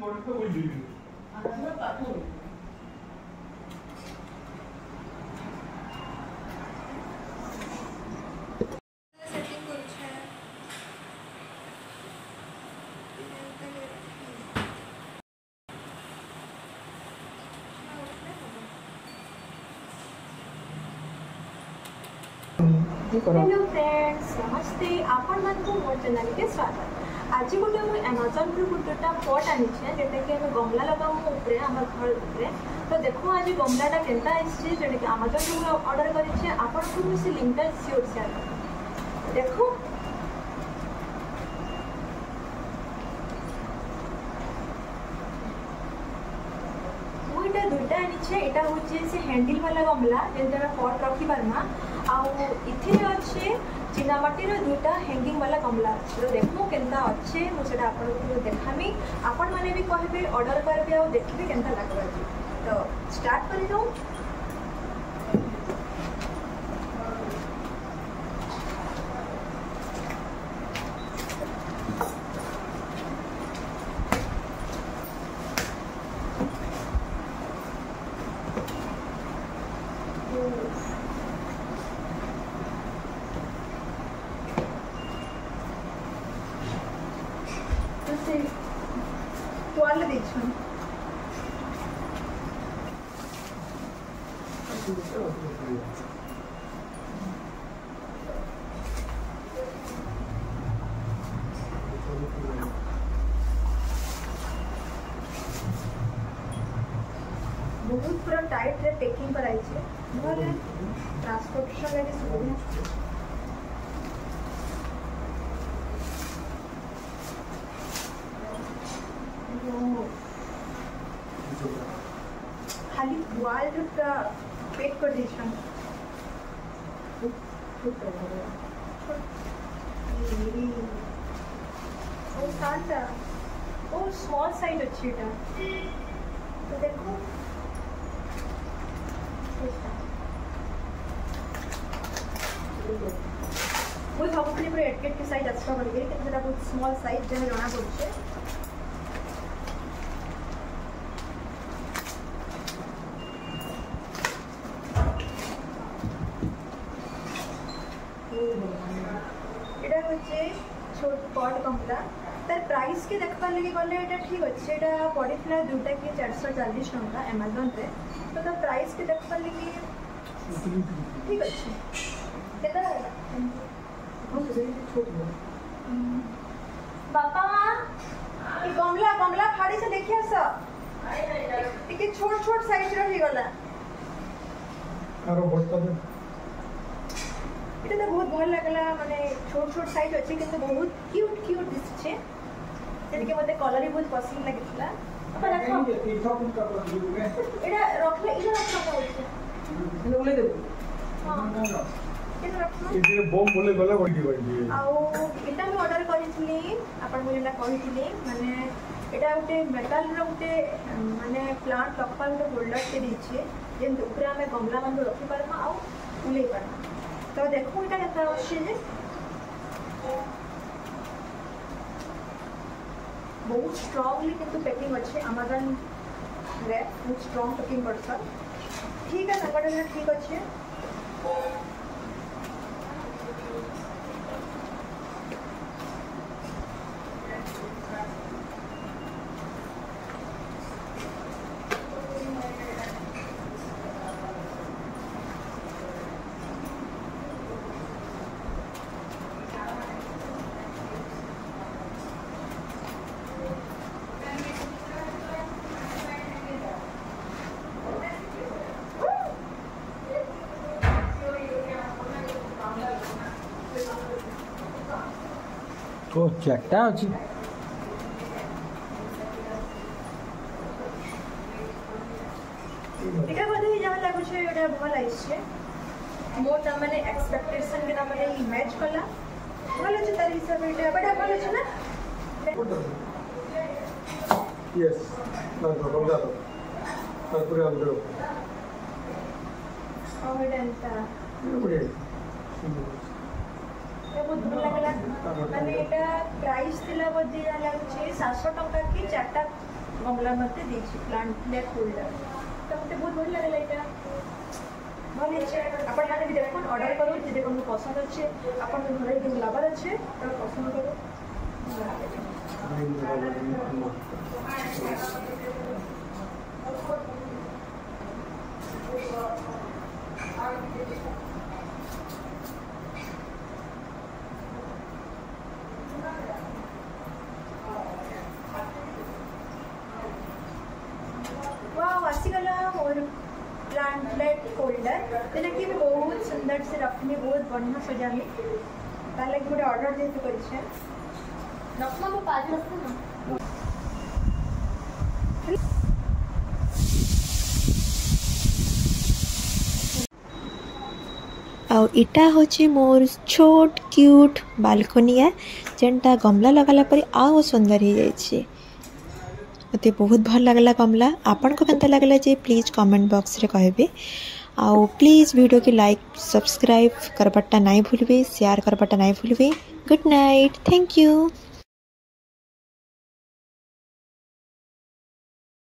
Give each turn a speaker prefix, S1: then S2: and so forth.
S1: Hello friends, नमस्ते। आपण मानक मोर चैनल के स्वागत। आज गोटे मुझे अमेजन रु गोटेटा पट आनी जोटा कि आम गमला लगाऊ ऊपर आम घर ऊपर। तो देखो आज गमलाटा केनता आसी जोटा कि अमेजन रु ऑर्डर करें। आपको से लिंकटा सियोर शेयर कर देखो। दुईटा आनी यहाँ हूँ से हैंडल वाला गमला जमी पट रखी पार्मा आउ अच्छे चीनामाटीर दुईटा हैंगिंग वाला गमला अच्छे। तो देखो केनता अच्छे मुझे आपको देखामी। आपण मैंने भी कहे ऑर्डर करेंगे और देखिए केनता लगे। तो स्टार्ट कर दो। टोल देखो बहुत पूरा टाइट रे पैकिंग कराई छे। भले ट्रांसपोर्टेशन लगे सुविधा। खाली वाल जो पैक कर दीजिए। ओ स्मॉल साइज अच्छी था। तो देखो मुझे भावुली पूरा एटकेट की साइज अच्छा करेंगे कि बहुत स्मॉल साइज जहाँ जना पड़े। छोट पट गमला तार प्राइस के देखा लगे गले ठीक अच्छे। यहाँ पड़ा दुटा कि 440 टंका अमेजन रे। तो तार प्राइस के देखा लगे ठीक अच्छे। बापा ये गमला गमला फाड़ी से देखिए टे छोट छोट साइज रहीगला। ये तो बहुत भल लगला माने छोट छोट साइज अच्छे कि बहुत क्यूट क्यूट दिसछे। जेके मते कलर ही बहुत पसंद लागितला। अपन रखो एटा रखले इला रखो होचे इने बोले देबो। हां इने रखो इने बम बोले गले बडी बडी आउ एटा मैं ऑर्डर करितली। अपन मुझेला कहितली माने एटा उटे मेटल रो उटे माने प्लांट रखपा उटे होल्डर के दीछे जेन ऊपर हमें गमला मन रखि पारमा आउ फुले पारमा। तो देखो इटा केता अच्छे बहुत स्ट्रांगली किंतु पैकिंग अच्छे। अमेजन रे बहुत स्ट्रांग पैकिंग करछन। ठीक है नगड़ ठीक अच्छे।
S2: तो चार्टा अच्छी
S1: এটা বধে যাহা লাগুছে এটা ভাল আইছে। মোর তা মানে এক্সপেক্টেশন के মানে ম্যাচ কলা ভাল আছে তার হিসাবে এটা বড় ভাল আছে না।
S3: यस ना तो बंदा तो তারপরে আমরা
S1: অমেডান্তা
S3: ওরে
S1: बहुत भल लगला। माने एटा प्राइस थिला बदे जा लागुचे 700 टंका की चारटा गमला मते देछि प्लांट होल्डर तो मते बहुत भल लागला एटा भल है अपन माने भी देखो ऑर्डर करो जे को पसंद अच्छे अपन घरे जो लाबर अच्छे तो पसंद करो आसीगला मोर प्लांट होल्डर जेटा कि बहुत सुंदर से रखनी बहुत बढ़िया सजानी तार लगे गोटे ऑर्डर जेहेतु कर रखना मो पाज रखना
S4: आटा हूँ मोर छोट क्यूट बालकोनिया जेनटा गमला लगाला पर आउ सुंदर हो जाए मते बहुत भल लगला गमला आपन को केनता लगला जे प्लीज कमेंट बॉक्स रे कहबे आउ प्लीज वीडियो की लाइक सब्सक्राइब करबाटा नहीं भूलबे शेयर करबाटा नहीं भूलबे गुड नाइट थैंक यू।